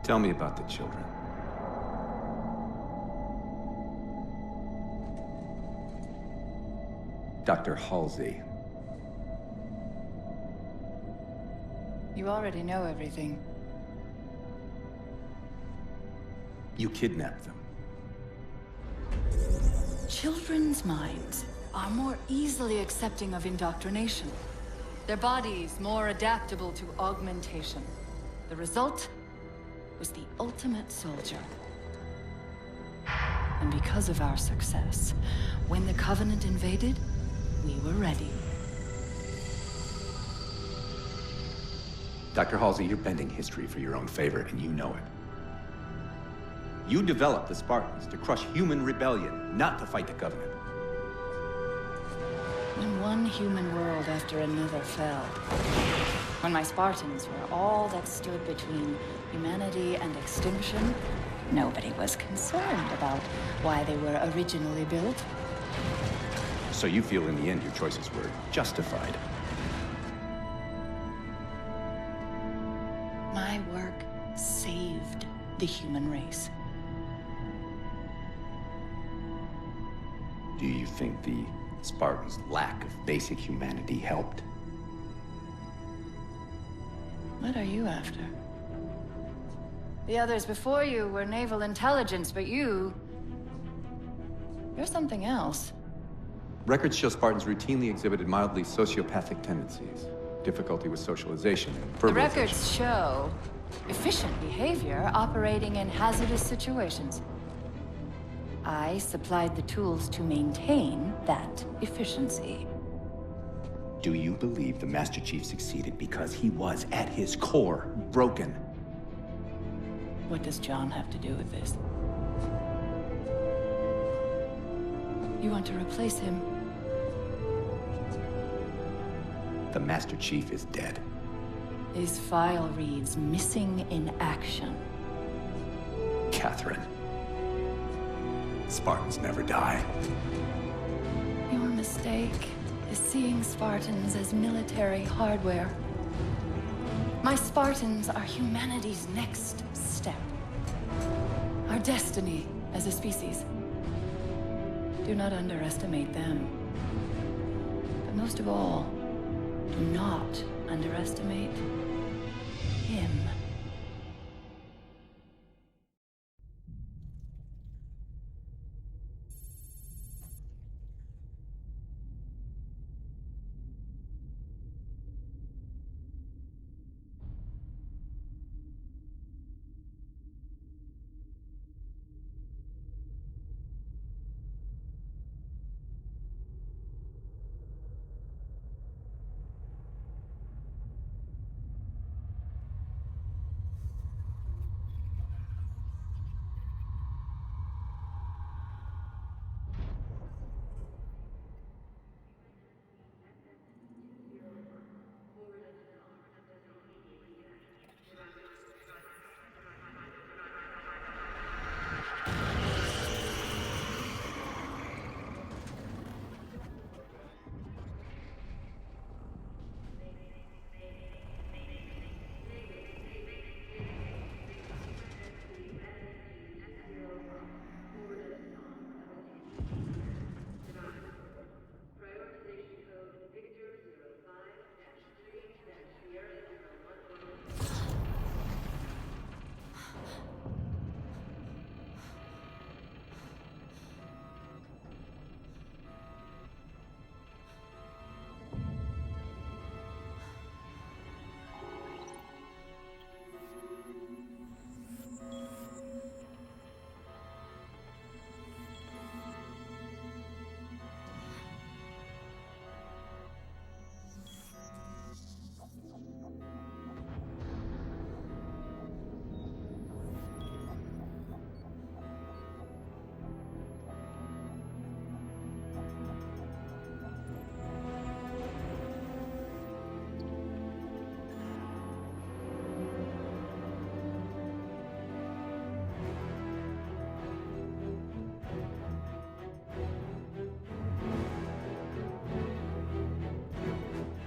Tell me about the children. Dr. Halsey. You already know everything. You kidnapped them. Children's minds are more easily accepting of indoctrination. Their bodies more adaptable to augmentation. The result was the ultimate soldier. And because of our success, when the Covenant invaded, we were ready. Dr. Halsey, you're bending history for your own favor, and you know it. You developed the Spartans to crush human rebellion, not to fight the Covenant. When one human world after another fell, when my Spartans were all that stood between humanity and extinction, nobody was concerned about why they were originally built. So you feel in the end your choices were justified? My work saved the human race. Do you think the Spartans' lack of basic humanity helped? What are you after? The others before you were naval intelligence, but you're something else. Records show Spartans routinely exhibited mildly sociopathic tendencies, difficulty with socialization, and The verbalization. records show efficient behavior operating in hazardous situations. I supplied the tools to maintain that efficiency. Do you believe the Master Chief succeeded because he was, at his core, broken? What does John have to do with this? You want to replace him? The Master Chief is dead. His file reads missing in action. Catherine. Spartans never die. Your mistake is seeing Spartans as military hardware. My Spartans are humanity's next step. Our destiny as a species. Do not underestimate them. But most of all, do not underestimate him.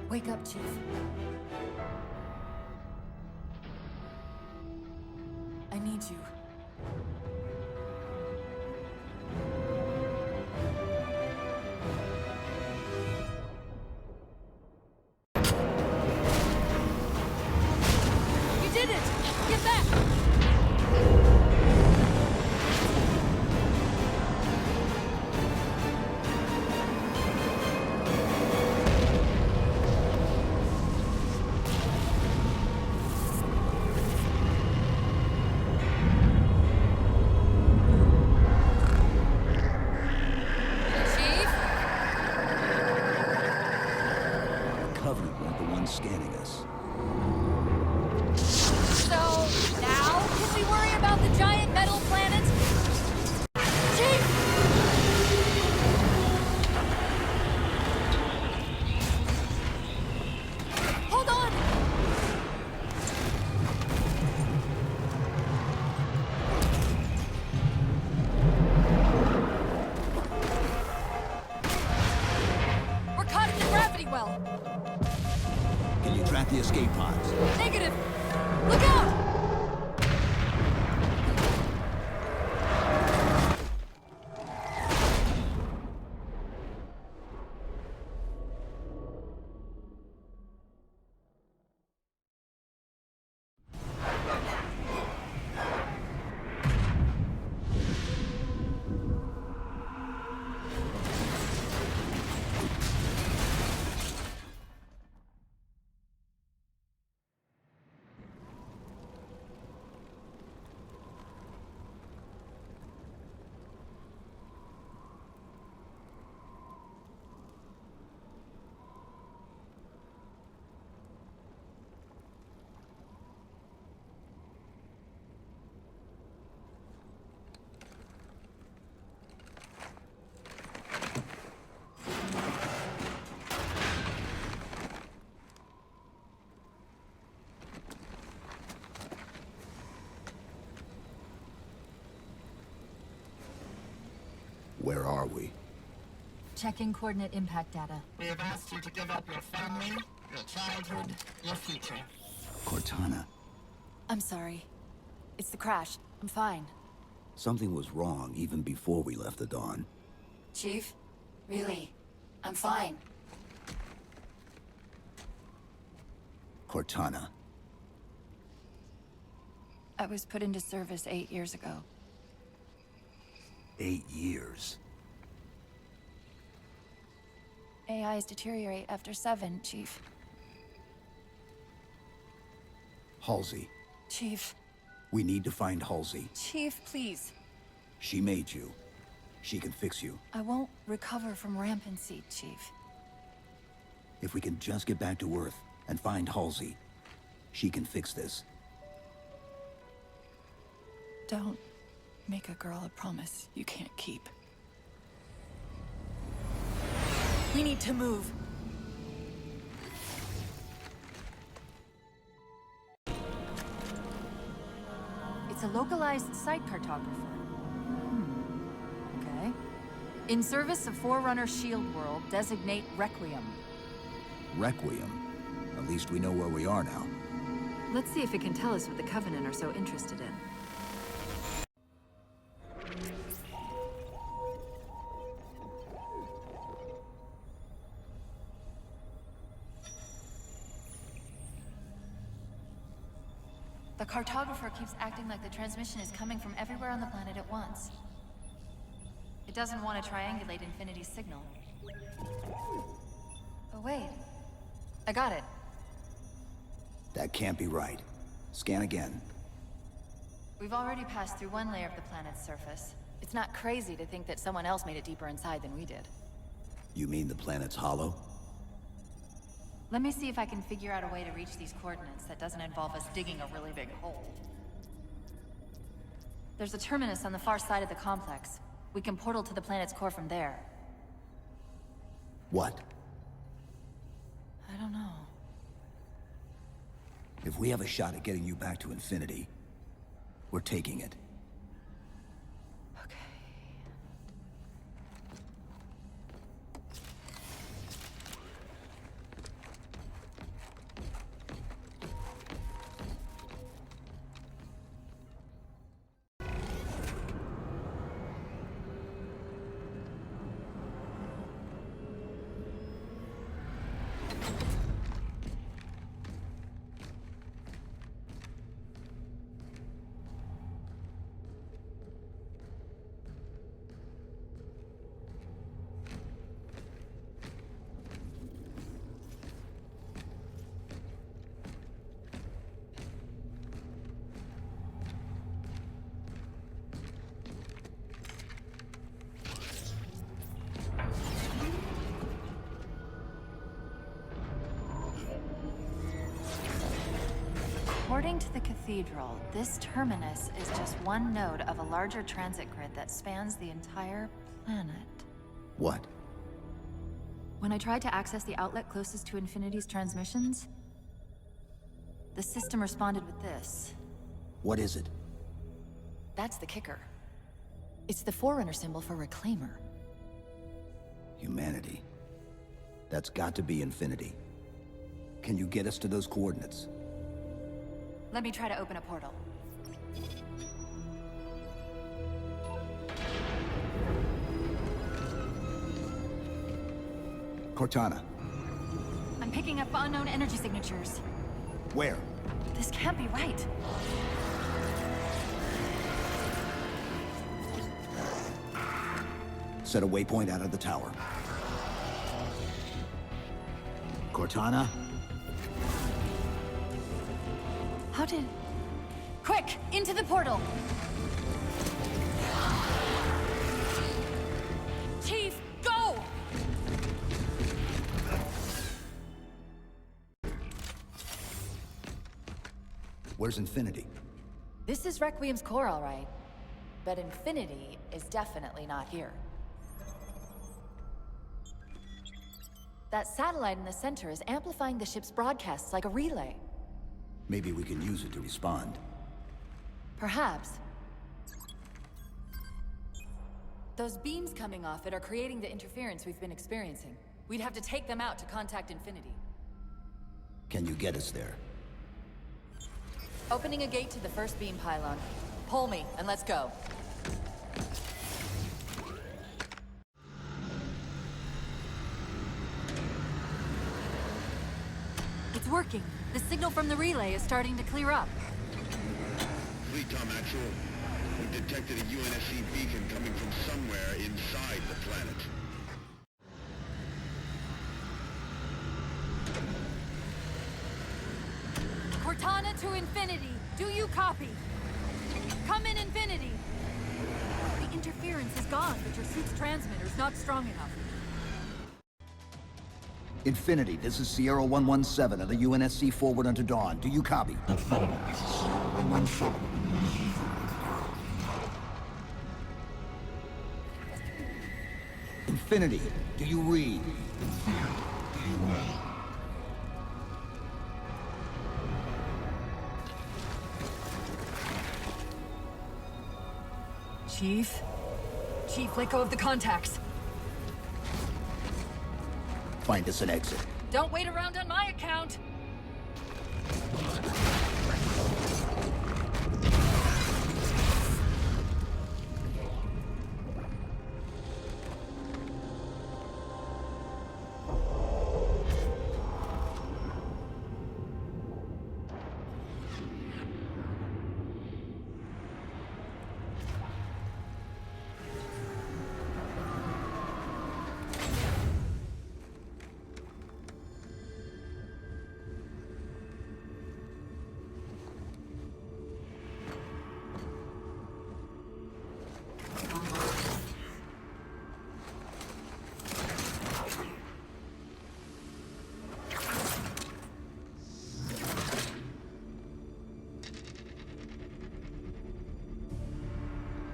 Wake up, Chief. I I need you. You did it! Get back! Scanning us. So, now, can we worry about the giant metal planet? Chief! Hold on! We're caught in the gravity well. Can you track the escape pods? Negative! Look out! Where are we? Checking coordinate impact data. We have asked you to give up your family, your childhood, your future. Cortana. I'm sorry. It's the crash. I'm fine. Something was wrong even before we left the Dawn. Chief? Really? I'm fine. Cortana. I was put into service 8 years ago. 8 years. AIs deteriorate after 7, Chief. Halsey. Chief. We need to find Halsey. Chief, please. She made you. She can fix you. I won't recover from rampancy, Chief. If we can just get back to Earth and find Halsey, she can fix this. Don't make a girl a promise you can't keep. We need to move. It's a localized site cartographer. Okay. In service of Forerunner Shield World, designate Requiem. Requiem? At least we know where we are now. Let's see if it can tell us what the Covenant are so interested in. The cartographer keeps acting like the transmission is coming from everywhere on the planet at once. It doesn't want to triangulate Infinity's signal. Oh wait. I got it. That can't be right. Scan again. We've already passed through one layer of the planet's surface. It's not crazy to think that someone else made it deeper inside than we did. You mean the planet's hollow? Let me see if I can figure out a way to reach these coordinates that doesn't involve us digging a really big hole. There's a terminus on the far side of the complex. We can portal to the planet's core from there. What? I don't know. If we have a shot at getting you back to Infinity, we're taking it. Okay. According to the Cathedral, this terminus is just one node of a larger transit grid that spans the entire planet. What? When I tried to access the outlet closest to Infinity's transmissions, the system responded with this. What is it? That's the kicker. It's the Forerunner symbol for Reclaimer. Humanity. That's got to be Infinity. Can you get us to those coordinates? Let me try to open a portal. Cortana. I'm picking up unknown energy signatures. Where? This can't be right. Set a waypoint out of the tower. Cortana? How did... Quick! Into the portal! Chief, go! Where's Infinity? This is Requiem's core, all right. But Infinity is definitely not here. That satellite in the center is amplifying the ship's broadcasts like a relay. Maybe we can use it to respond. Perhaps. Those beams coming off it are creating the interference we've been experiencing. We'd have to take them out to contact Infinity. Can you get us there? Opening a gate to the first beam pylon. Pull me, and let's go. It's working. The signal from the relay is starting to clear up. Fleet-Tom Actual. We've detected a UNSC beacon coming from somewhere inside the planet. Cortana to Infinity. Do you copy? Come in, Infinity. The interference is gone, but your suit's transmitter's not strong enough. Infinity, this is Sierra 117 of the UNSC forward unto dawn. Do you copy? Infinity, do you read? Chief? Chief, let go of the contacts. Find us an exit. Don't wait around on my account!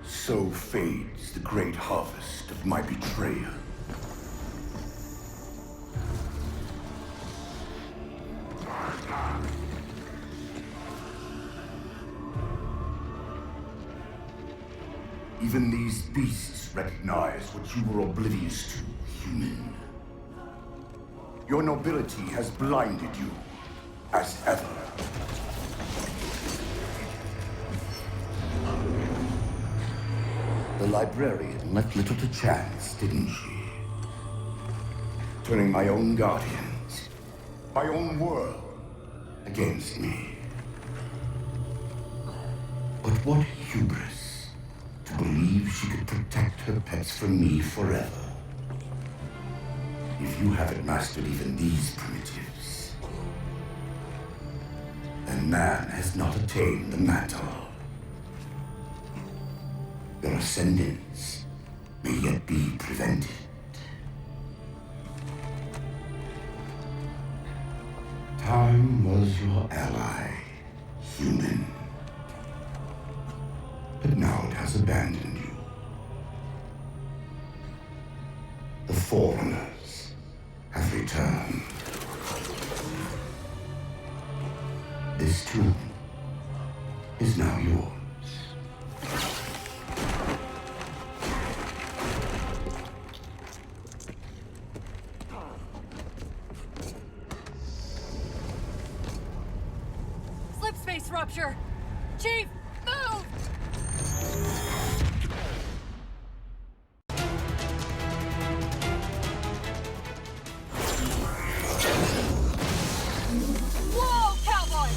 So fades the great harvest of my betrayal. Even these beasts recognize what you were oblivious to, human. Your nobility has blinded you, as ever. The Librarian left little to chance, didn't she? Turning my own guardians, my own world, against me. But what hubris to believe she could protect her pets from me forever. If you haven't mastered even these primitives, then man has not attained the mantle. Your ascendance may yet be prevented. Time was your ally, human. But now it has abandoned you. The Forerunners have returned. This tomb is now yours. Slip space rupture! Chief, move! Whoa, cowboy!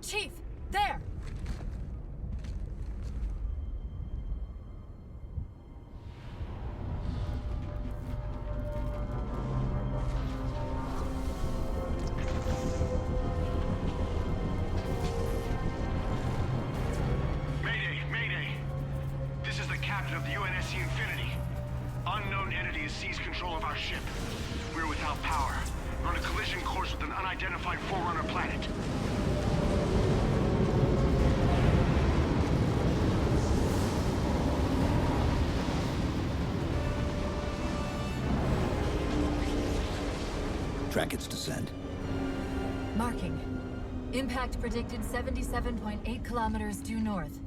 Chief, there! Mayday! Mayday! This is the captain of the UNSC Infinity. Unknown entity has seized control of our ship. We're without power. We're on a collision course with an unidentified Forerunner planet. Track its descent. Marking. Impact predicted 77.8 kilometers due north.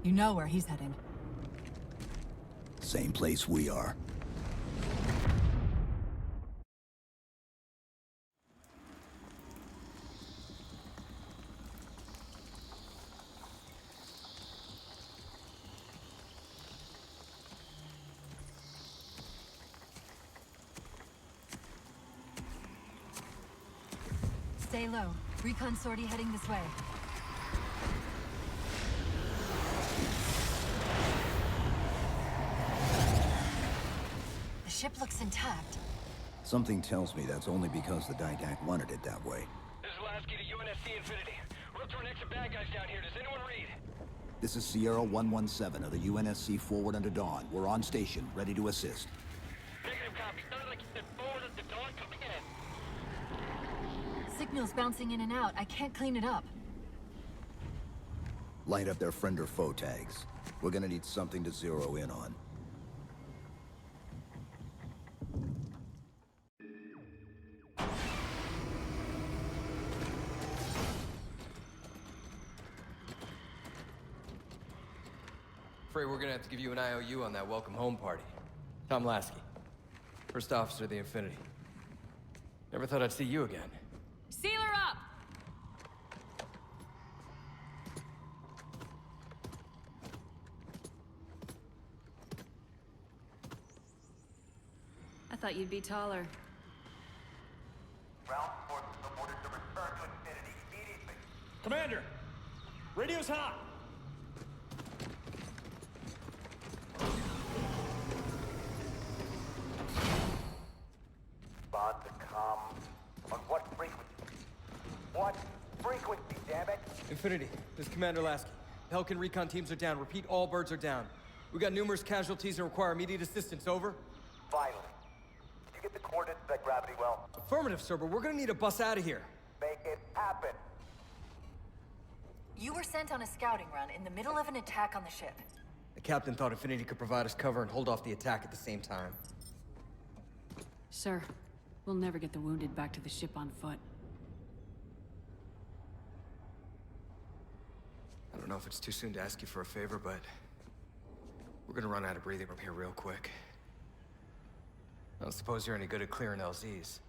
You know where he's heading. Same place we are. Stay low. Recon sortie heading this way. The ship looks intact. Something tells me that's only because the Didact wanted it that way. This is Lasky to UNSC Infinity. We're up to our next bad guys down here. Does anyone read? This is Sierra 117 of the UNSC Forward under Dawn. We're on station, ready to assist. Negative copy. Sounded like you said forward at the dawn coming in. Signal's bouncing in and out. I can't clean it up. Light up their friend or foe tags. We're gonna need something to zero in on. Afraid we're gonna have to give you an IOU on that welcome home party. Tom Lasky, first officer of the Infinity. Never thought I'd see you again. Seal her up! I thought you'd be taller. Ground forces are ordered to return to Infinity immediately. Commander! Radio's hot! Respond to comm. On what frequency? What frequency, damn it? Infinity, this is Commander Lasky. Pelican recon teams are down. Repeat, all birds are down. We got numerous casualties and require immediate assistance. Over. Finally. Did you get the coordinates of that gravity well? Affirmative, sir, but we're gonna need a bus out of here. Make it happen. You were sent on a scouting run in the middle of an attack on the ship. The captain thought Infinity could provide us cover and hold off the attack at the same time. Sir, we'll never get the wounded back to the ship on foot. I don't know if it's too soon to ask you for a favor, but we're gonna run out of breathing room here real quick. I don't suppose you're any good at clearing LZs.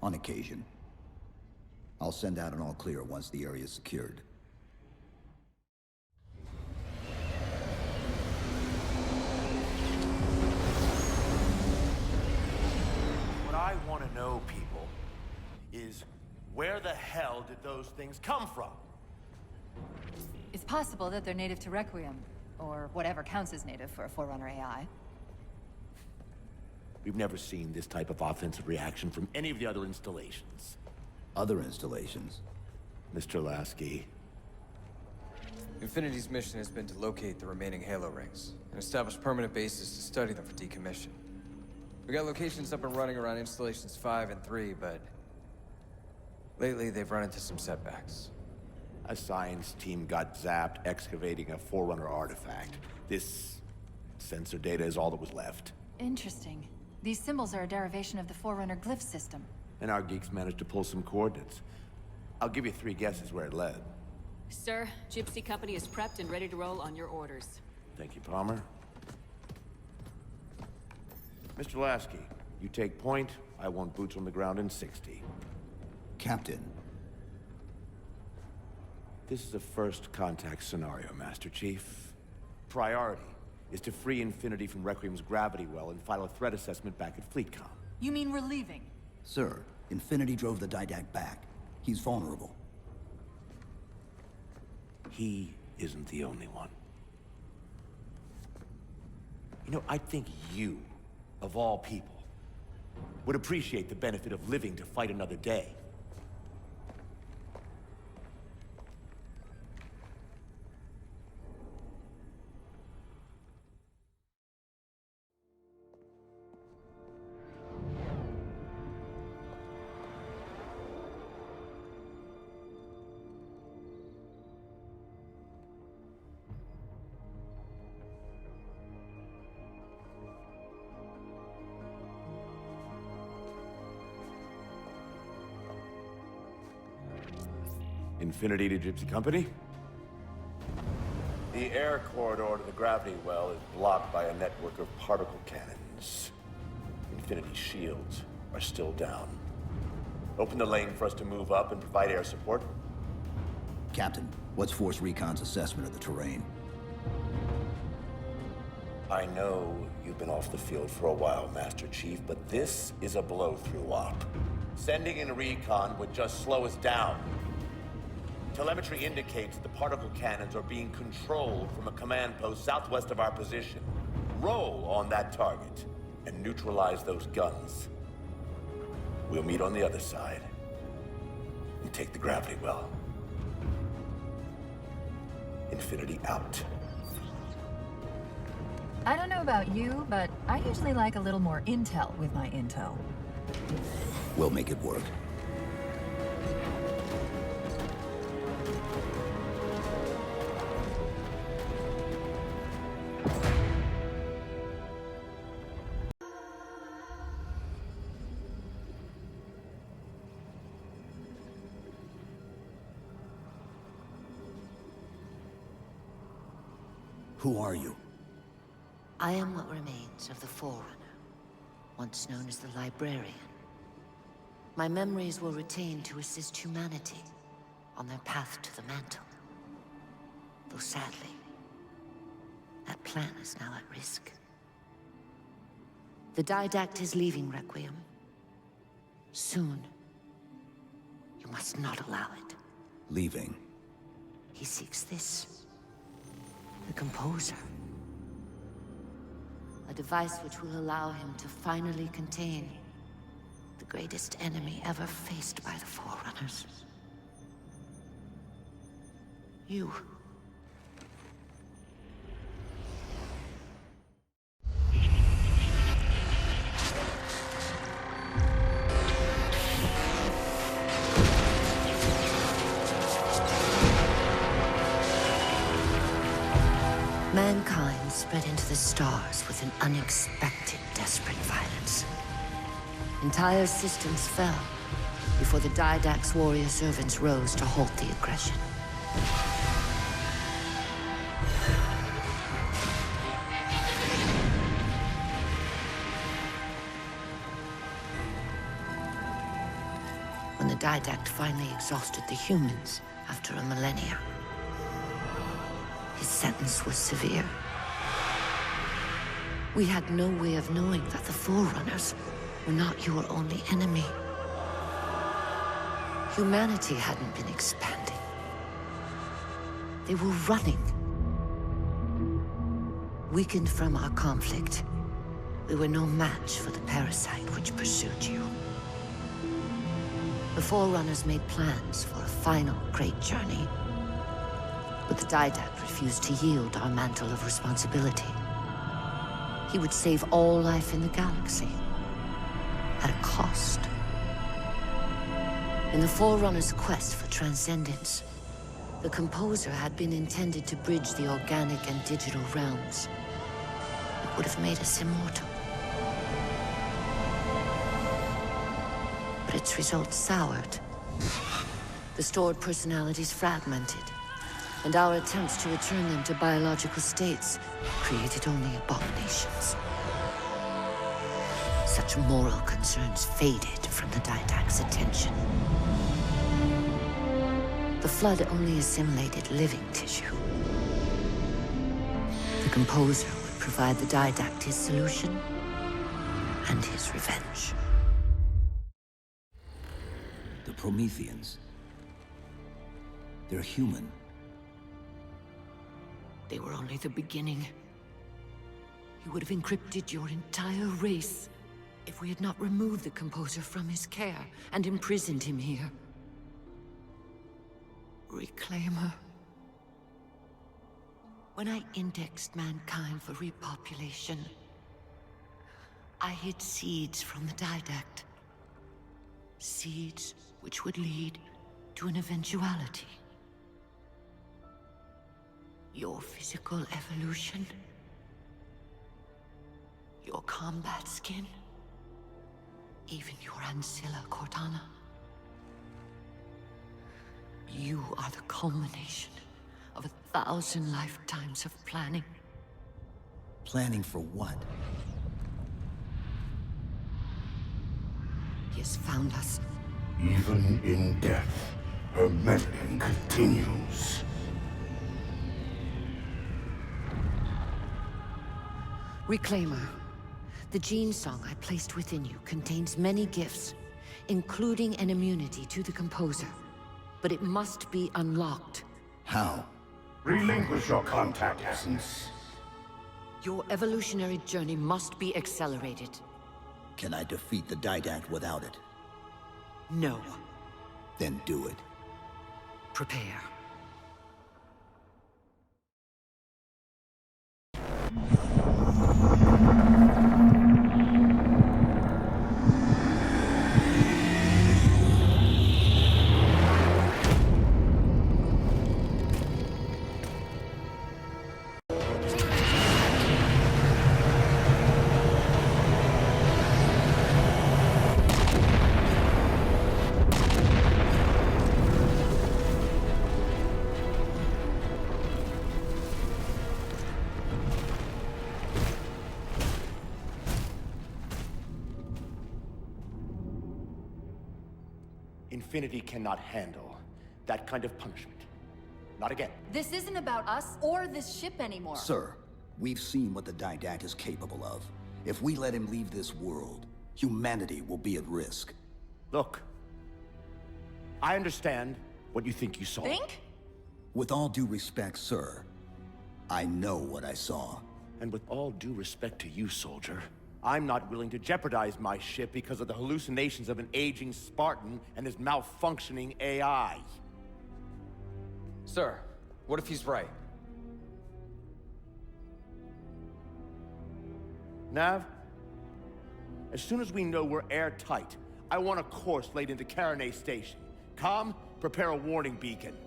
On occasion. I'll send out an all-clear once the area is secured. What I want to know, people, is where the hell did those things come from? Is possible that they're native to Requiem, or whatever counts as native for a Forerunner AI. We've never seen this type of offensive reaction from any of the other installations. Other installations? Mr. Lasky. Infinity's mission has been to locate the remaining Halo rings, and establish permanent bases to study them for decommission. We got locations up and running around installations 5 and 3, but lately they've run into some setbacks. A science team got zapped excavating a Forerunner artifact. This sensor data is all that was left. Interesting. These symbols are a derivation of the Forerunner glyph system. And our geeks managed to pull some coordinates. I'll give you 3 guesses where it led. Sir, Gypsy Company is prepped and ready to roll on your orders. Thank you, Palmer. Mr. Lasky, you take point. I want boots on the ground in 60. Captain. This is a first contact scenario, Master Chief. Priority is to free Infinity from Requiem's gravity well and file a threat assessment back at FleetCom. You mean we're leaving? Sir, Infinity drove the Didact back. He's vulnerable. He isn't the only one. You know, I think you, of all people, would appreciate the benefit of living to fight another day. Infinity to Gypsy Company? The air corridor to the gravity well is blocked by a network of particle cannons. Infinity's shields are still down. Open the lane for us to move up and provide air support. Captain, what's Force Recon's assessment of the terrain? I know you've been off the field for a while, Master Chief, but this is a blow-through op. Sending in recon would just slow us down. Telemetry indicates the particle cannons are being controlled from a command post southwest of our position. Roll on that target and neutralize those guns. We'll meet on the other side and take the gravity well. Infinity out. I don't know about you, but I usually like a little more intel with my intel. We'll make it work. Who are you? I am what remains of the Forerunner, once known as the Librarian. My memories were retained to assist humanity on their path to the mantle. Though sadly, that plan is now at risk. The Didact is leaving Requiem. Soon. You must not allow it. Leaving? He seeks this. The Composer. A device which will allow him to finally contain the greatest enemy ever faced by the Forerunners. You. Mankind spread into the stars with an unexpected, desperate violence. Entire systems fell before the Didact's warrior servants rose to halt the aggression. When the Didact finally exhausted the humans after a millennia, his sentence was severe. We had no way of knowing that the Forerunners were not your only enemy. Humanity hadn't been expanding. They were running. Weakened from our conflict, we were no match for the parasite which pursued you. The Forerunners made plans for a final great journey, but the Didact refused to yield our mantle of responsibility. He would save all life in the galaxy, at a cost. In the Forerunner's quest for transcendence, the Composer had been intended to bridge the organic and digital realms. It would have made us immortal. But its results soured. The stored personalities fragmented, and our attempts to return them to biological states created only abominations. Such moral concerns faded from the Didact's attention. The Flood only assimilated living tissue. The Composer would provide the Didact his solution and his revenge. The Prometheans. They're human. They were only the beginning. He would have encrypted your entire race if we had not removed the Composer from his care and imprisoned him here. Reclaimer. When I indexed mankind for repopulation, I hid seeds from the Didact. Seeds which would lead to an eventuality. Your physical evolution, your combat skin, even your ancilla, Cortana. You are the culmination of 1,000 lifetimes of planning. Planning for what? He has found us. Even in death, her meddling continues. Reclaimer. The gene song I placed within you contains many gifts, including an immunity to the Composer. But it must be unlocked. How? Relinquish your contact essence. Your evolutionary journey must be accelerated. Can I defeat the Didact without it? No. Then do it. Prepare. Infinity cannot handle that kind of punishment. Not again. This isn't about us or this ship anymore. Sir, we've seen what the Didact is capable of. If we let him leave this world, humanity will be at risk. Look, I understand what you think you saw. Think? With all due respect, sir, I know what I saw. And with all due respect to you, soldier, I'm not willing to jeopardize my ship because of the hallucinations of an aging Spartan and his malfunctioning AI. Sir, what if he's right? Nav, as soon as we know we're airtight, I want a course laid into Caranay Station. Com, prepare a warning beacon.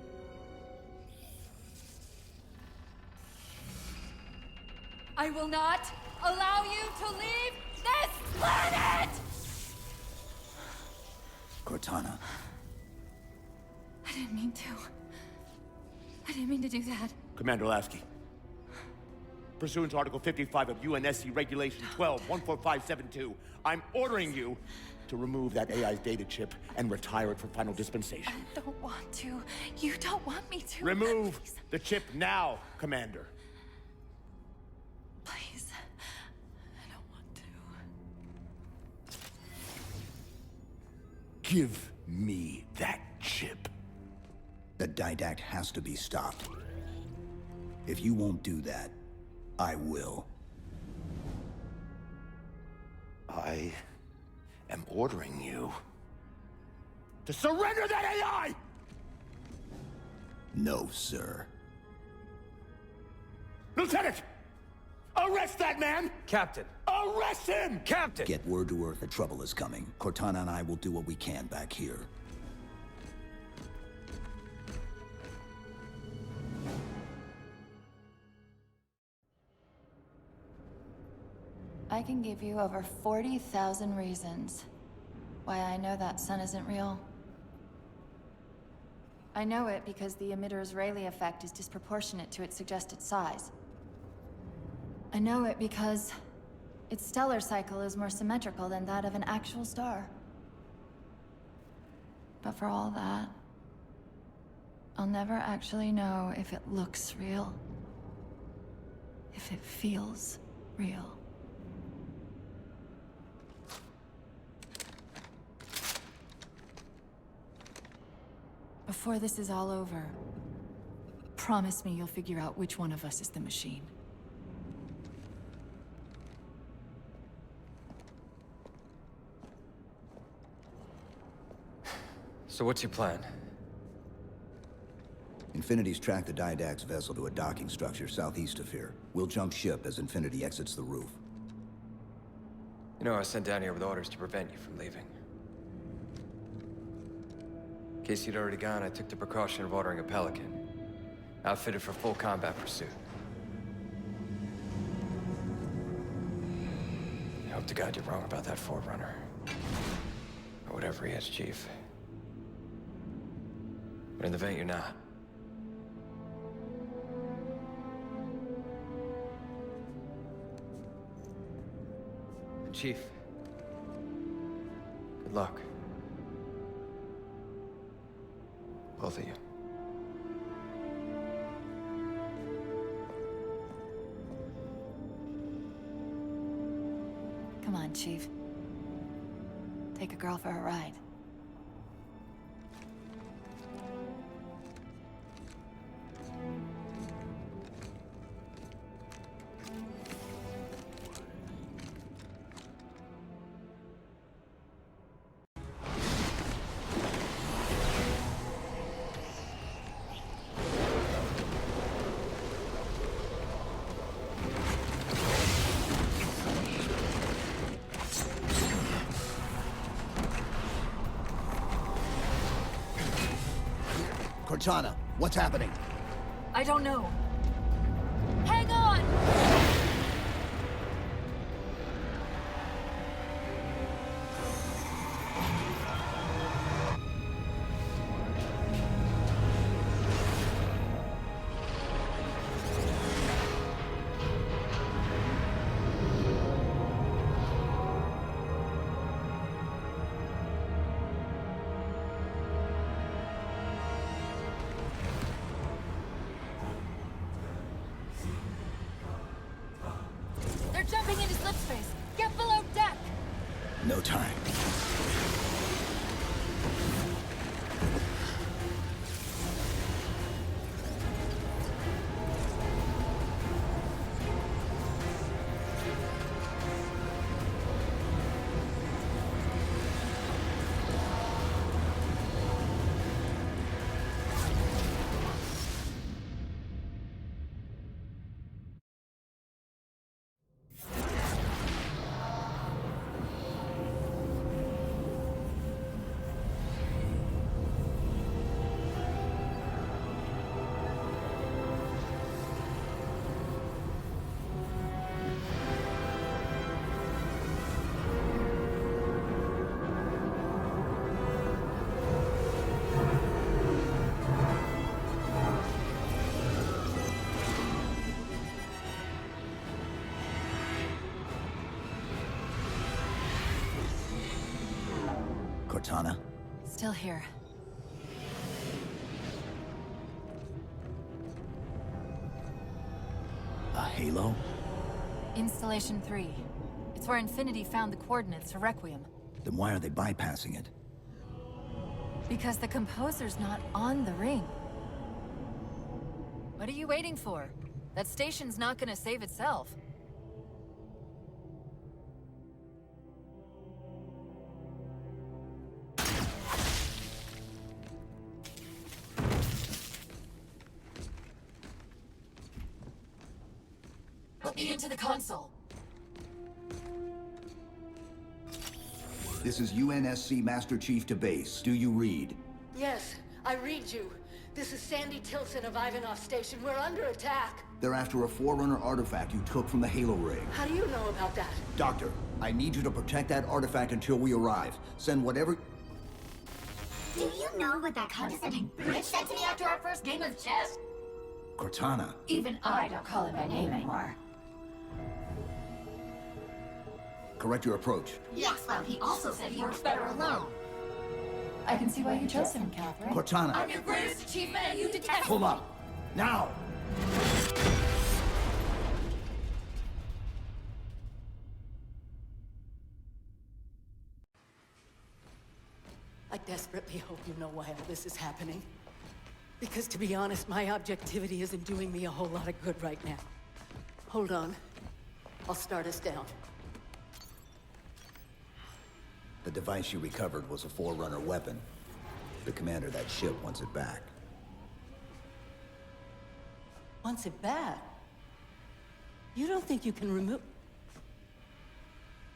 I will not allow you to leave this planet! Cortana. I didn't mean to. I didn't mean to do that. Commander Lasky. Pursuant to Article 55 of UNSC Regulation 12-14572, I'm ordering you to remove that AI's data chip and retire it for final dispensation. I don't want to. You don't want me to. Remove the chip now, Commander. Please. I don't want to. Give me that chip. The Didact has to be stopped. If you won't do that, I will. I am ordering you to surrender that AI! No, sir. Lieutenant! Arrest that man! Captain! Arrest him! Captain! Get word to Earth that trouble is coming. Cortana and I will do what we can back here. I can give you over 40,000 reasons why I know that sun isn't real. I know it because the emitter's Rayleigh effect is disproportionate to its suggested size. I know it because its stellar cycle is more symmetrical than that of an actual star. But for all that, I'll never actually know if it looks real. If it feels real. Before this is all over, promise me you'll figure out which one of us is the machine. So what's your plan? Infinity's tracked the Didact's vessel to a docking structure southeast of here. We'll jump ship as Infinity exits the roof. You know, I was sent down here with orders to prevent you from leaving. In case you'd already gone, I took the precaution of ordering a Pelican, outfitted for full combat pursuit. I hope to God you're wrong about that Forerunner. Or whatever he is, Chief. But in the event you're not. Chief, good luck. Both of you. Come on, Chief. Take a girl for a ride. Cortana, what's happening? I don't know. Hang on! They're jumping into slipspace. Get below deck! No time. Cortana? Still here. A halo? Installation 3. It's where Infinity found the coordinates for Requiem. Then why are they bypassing it? Because the composer's not on the ring. What are you waiting for? That station's not gonna save itself. Put me into the console. This is UNSC Master Chief to base. Do you read? Yes, I read you. This is Sandy Tilson of Ivanoff Station. We're under attack. They're after a Forerunner artifact you took from the Halo ring. How do you know about that? Doctor, I need you to protect that artifact until we arrive. Send whatever... Do you know what that condescending bitch said to me after our first game of chess? Cortana. Even I don't call him by name anymore. Correct your approach. Yes, well, he also said he works better alone. I can see why you chose him, Catherine. Cortana. I'm your greatest achievement and you detest Pull up. Now! I desperately hope you know why all this is happening. Because to be honest, my objectivity isn't doing me a whole lot of good right now. Hold on. I'll start us down. The device you recovered was a Forerunner weapon. The commander of that ship wants it back. Wants it back? You don't think you can remove...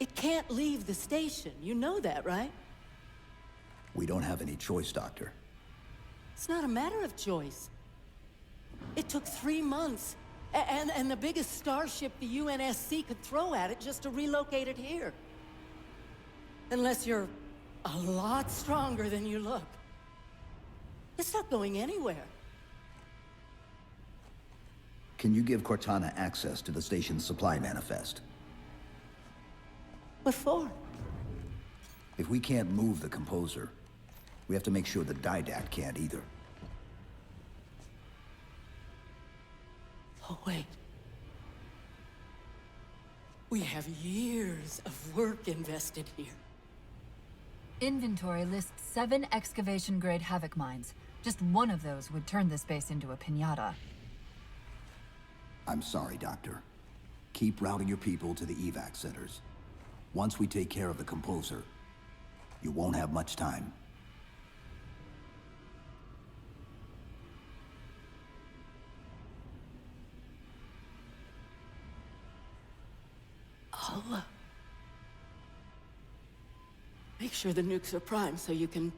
It can't leave the station. You know that, right? We don't have any choice, Doctor. It's not a matter of choice. It took 3 months. And the biggest starship the UNSC could throw at it just to relocate it here. Unless you're a lot stronger than you look. It's not going anywhere. Can you give Cortana access to the station's supply manifest? What for? If we can't move the composer, we have to make sure the Didact can't either. Oh, wait. We have years of work invested here. Inventory lists 7 excavation-grade Havoc mines. Just one of those would turn this base into a piñata. I'm sorry, Doctor. Keep routing your people to the evac centers. Once we take care of the composer, you won't have much time. I'll, make sure the nukes are primed so you can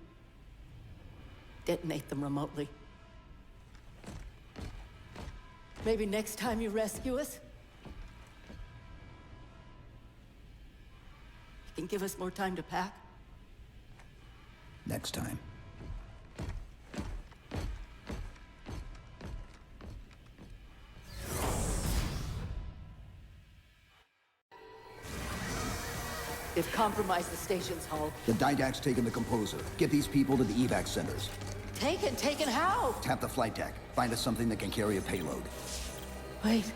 detonate them remotely. Maybe next time you rescue us, you can give us more time to pack. Next time. They've compromised the station's hull. The Didact's taken the composer. Get these people to the evac centers. Taken how? Tap the flight deck. Find us something that can carry a payload. Wait.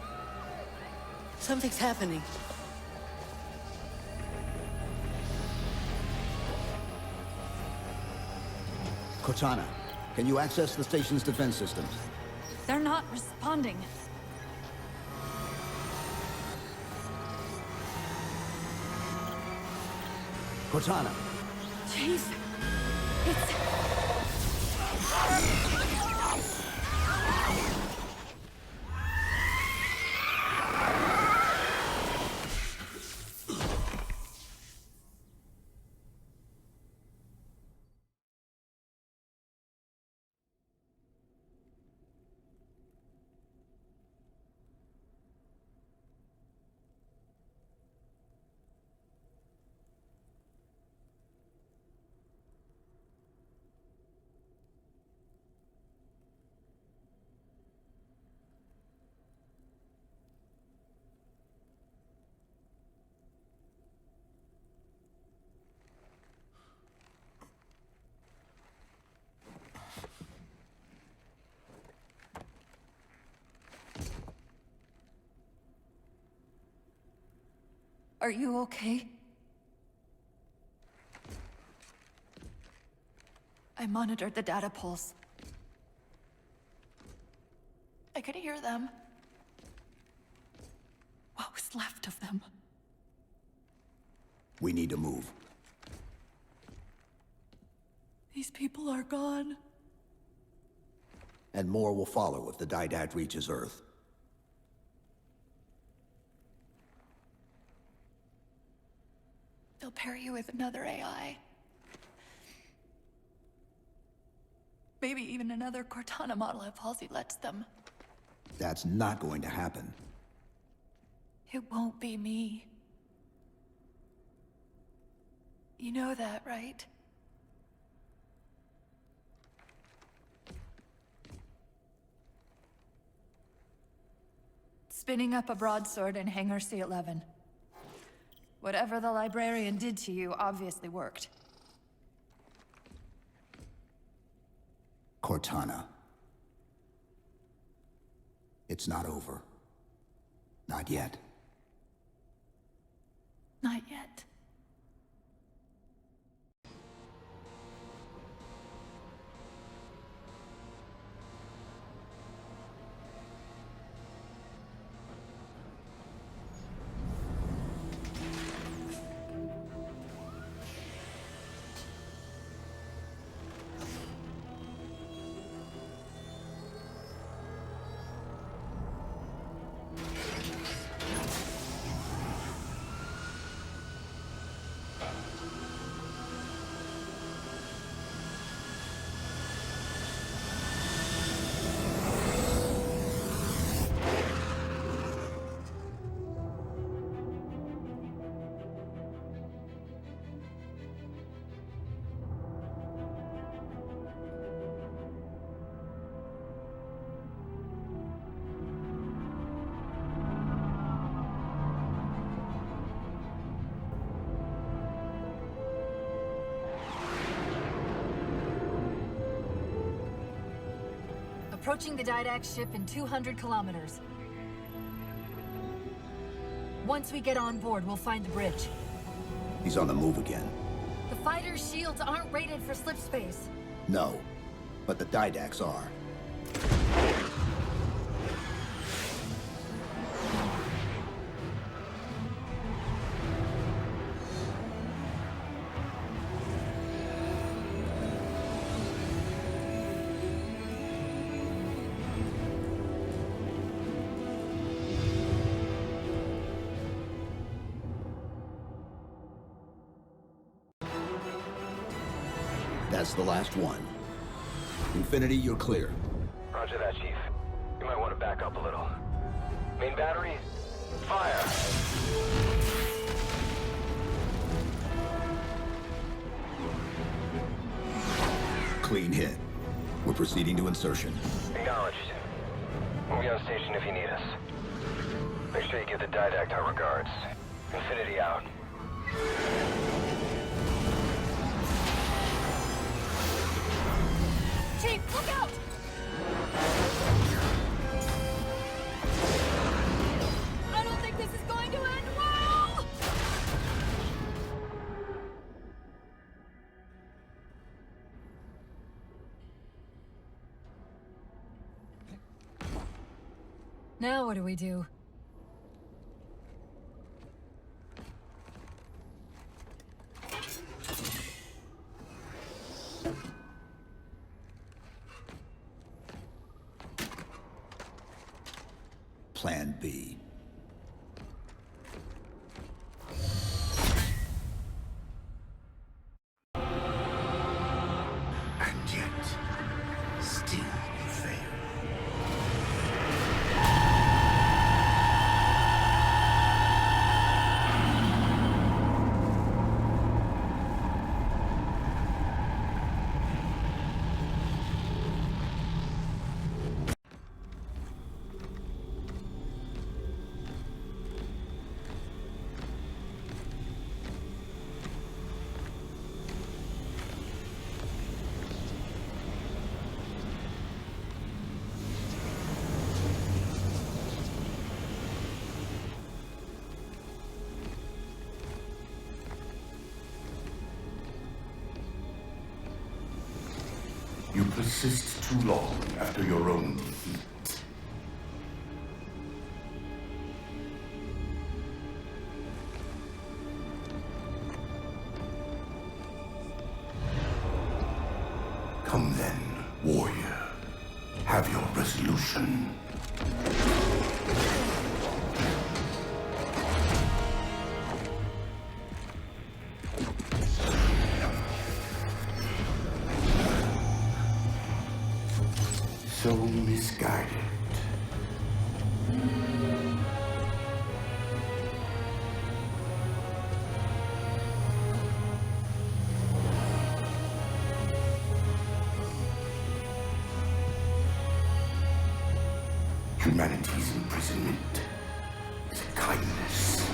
Something's happening. Cortana, can you access the station's defense systems? They're not responding. Cortana! Jeez. Are you okay? I monitored the data pulse. I could hear them. What's left of them? We need to move. These people are gone. And more will follow if the Didact reaches Earth. They'll pair you with another AI. Maybe even another Cortana model if Halsey lets them. That's not going to happen. It won't be me. You know that, right? Spinning up a broadsword in Hangar C-11. Whatever the Librarian did to you obviously worked. Cortana. It's not over. Not yet. Not yet. Approaching the Didact ship in 200 kilometers. Once we get on board, we'll find the bridge. He's on the move again. The fighter's shields aren't rated for slip space. No, but the Didacts are. That's the last one. Infinity, you're clear. Roger that, Chief. You might want to back up a little. Main battery, fire! Clean hit. We're proceeding to insertion. Acknowledged. We'll be on station if you need us. Make sure you give the Didact our regards. Infinity out. Chief, look out! I don't think this is going to end well! Now what do we do? Plan B. And yet, still you fail. You persist too long after your own defeat. have your resolution. So misguided. Humanity's imprisonment is a kindness.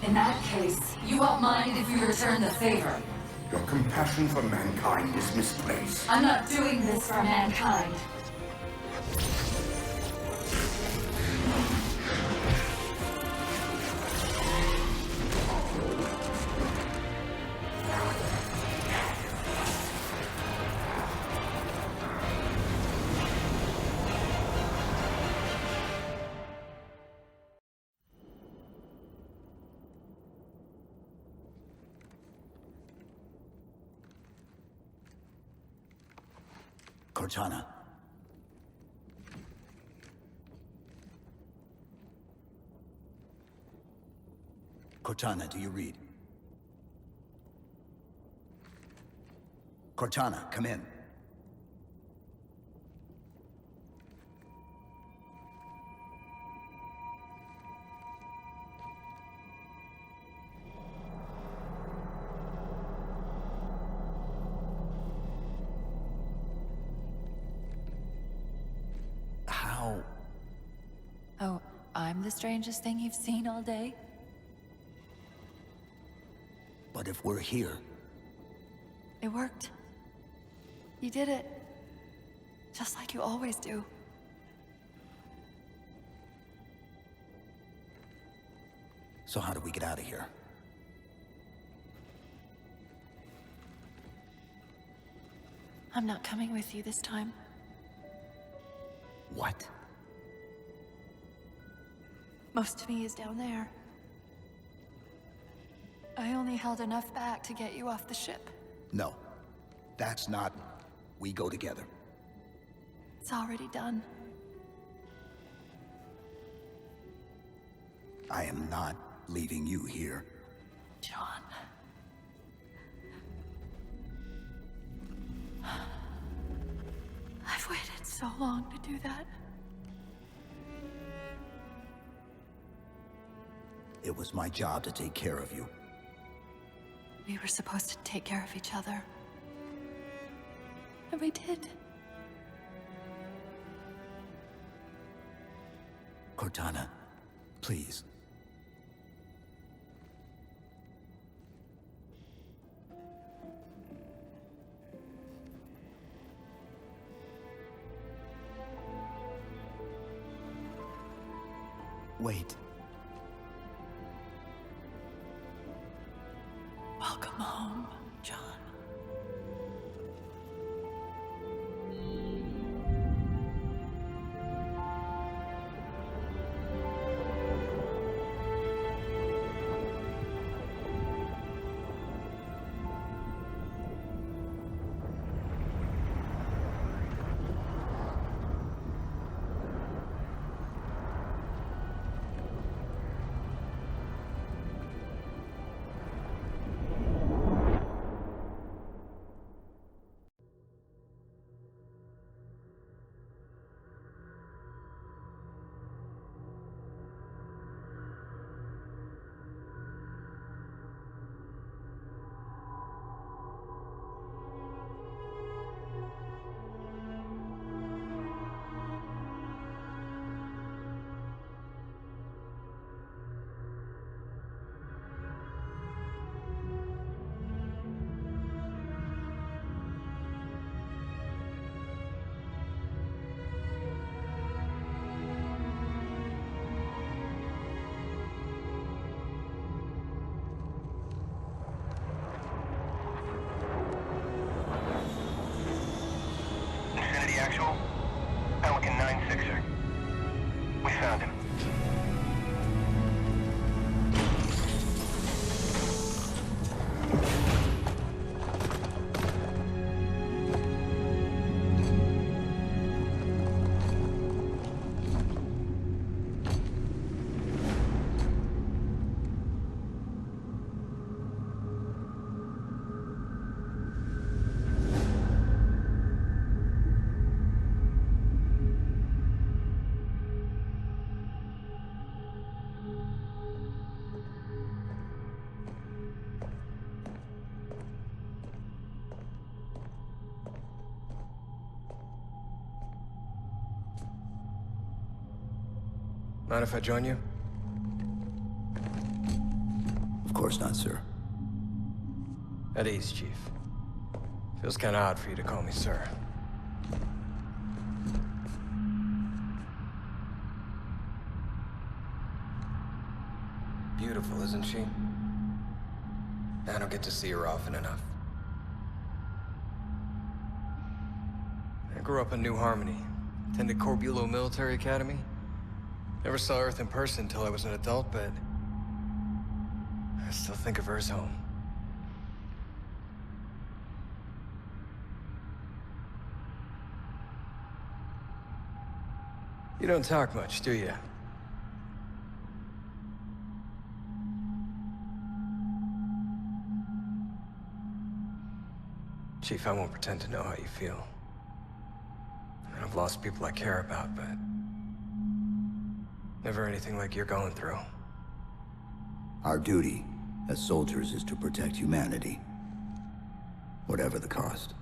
In that case, you won't mind if we return the favor. Your compassion for mankind is misplaced. I'm not doing this for mankind. Cortana. Cortana, do you read? Cortana, come in. Oh, I'm the strangest thing you've seen all day? But if we're here... It worked. You did it. Just like you always do. So how do we get out of here? I'm not coming with you this time. What? Most of me is down there. I only held enough back to get you off the ship. No. That's not... We go together. It's already done. I am not leaving you here. John. I've waited so long to do that. It was my job to take care of you. We were supposed to take care of each other. And we did. Cortana, please. Wait. Welcome home, John. Falcon. Mind if I join you? Of course not, sir. At ease, Chief. Feels kinda odd for you to call me sir. Beautiful, isn't she? I don't get to see her often enough. I grew up in New Harmony. Attended Corbulo Military Academy. Never saw Earth in person until I was an adult, but I still think of her as home. You don't talk much, do you? Chief, I won't pretend to know how you feel. I've lost people I care about, but never anything like you're going through. Our duty as soldiers is to protect humanity, whatever the cost.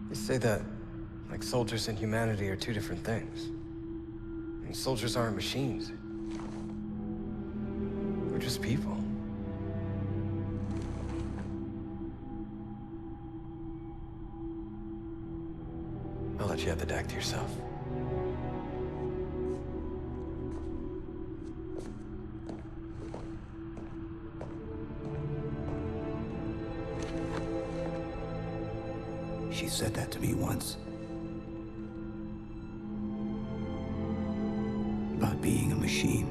You say that like soldiers and humanity are two different things. I mean, soldiers aren't machines. We're just people. I'll let you have the deck to yourself. She said that to me once. About being a machine.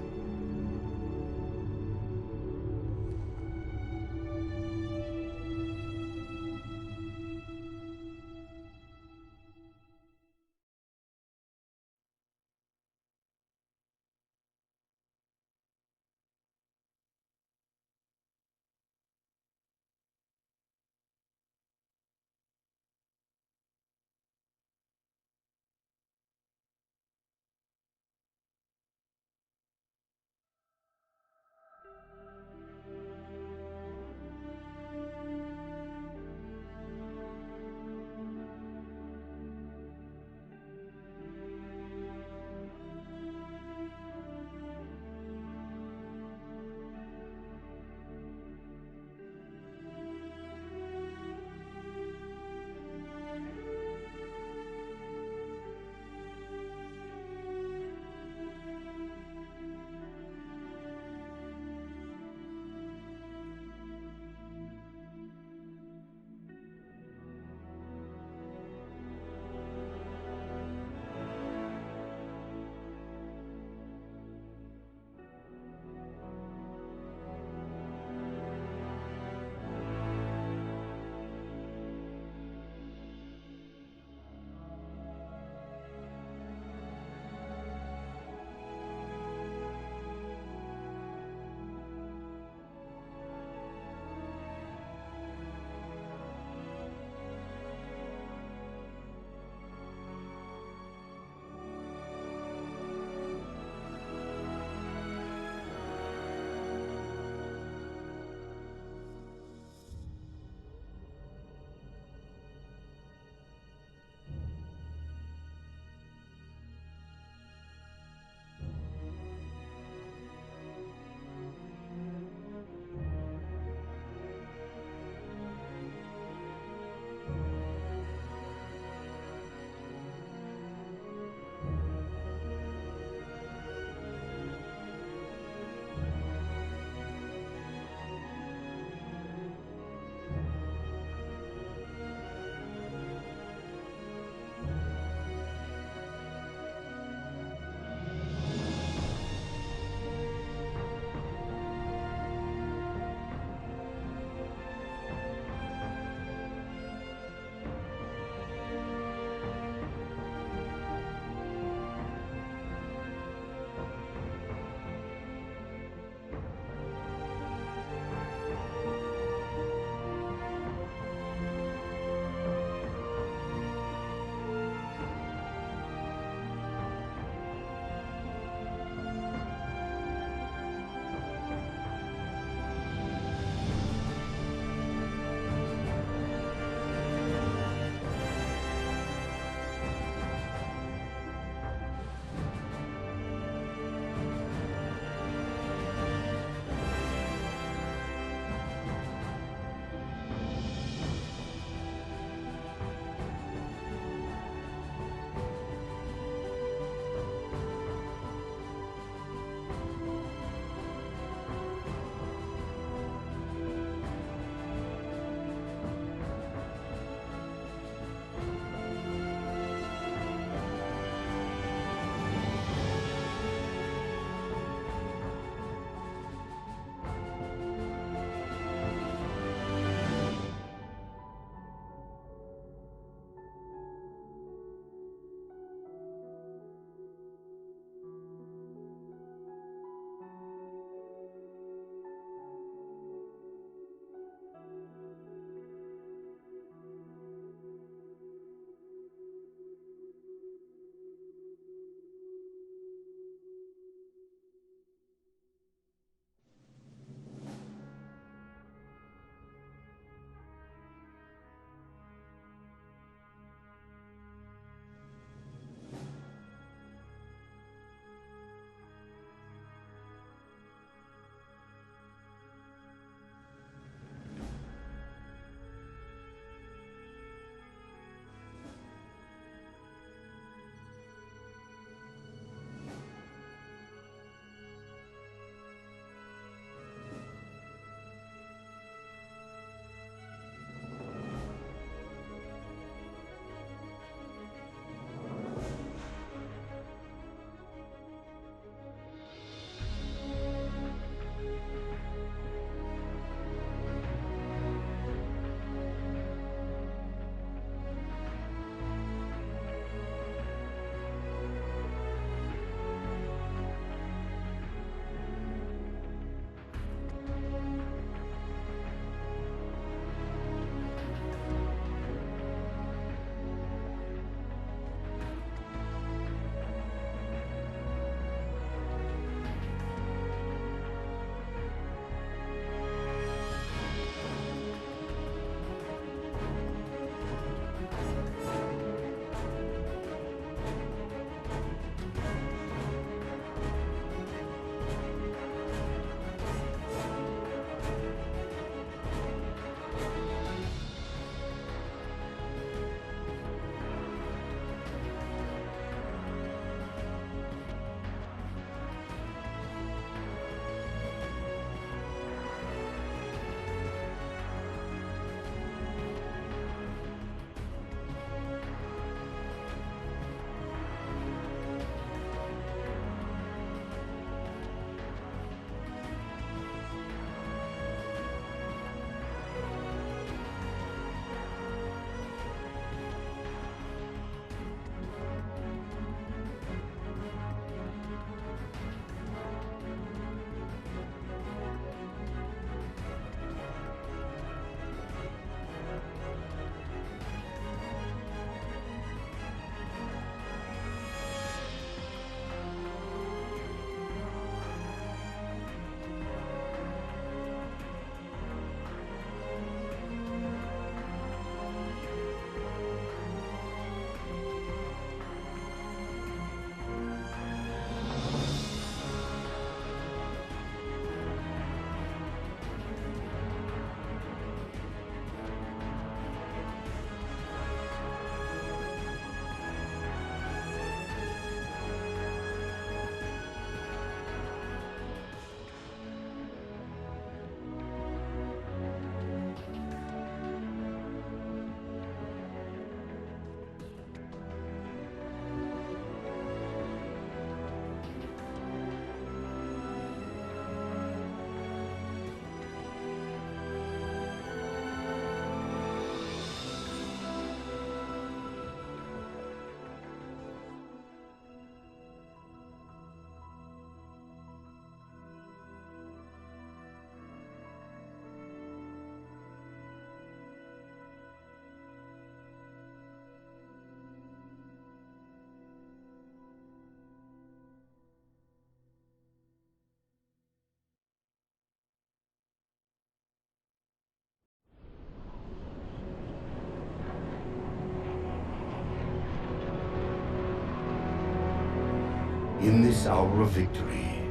In this hour of victory,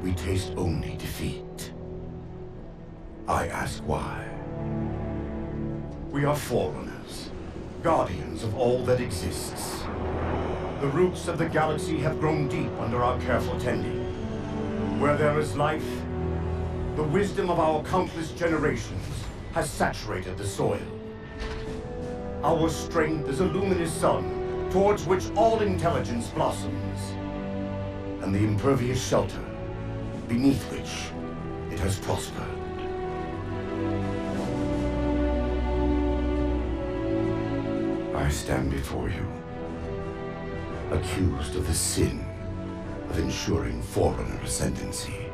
we taste only defeat. I ask why. We are Forerunners, guardians of all that exists. The roots of the galaxy have grown deep under our careful tending. Where there is life, the wisdom of our countless generations has saturated the soil. Our strength is a luminous sun towards which all intelligence blossoms, and the impervious shelter beneath which it has prospered. I stand before you, accused of the sin of ensuring Forerunner ascendancy,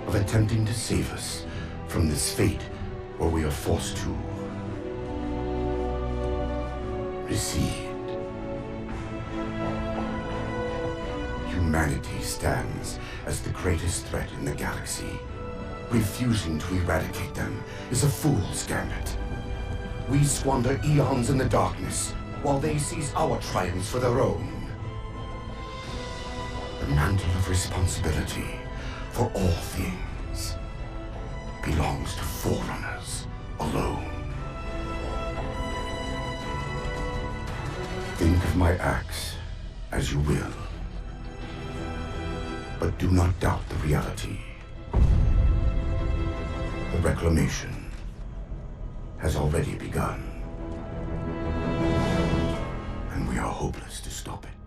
of attempting to save us from this fate where we are forced to recede. Humanity stands as the greatest threat in the galaxy. Refusing to eradicate them is a fool's gambit. We squander eons in the darkness, while they seize our triumphs for their own. The mantle of responsibility for all things belongs to Forerunners alone. Think of my acts as you will, but do not doubt the reality. The reclamation has already begun, and we are hopeless to stop it.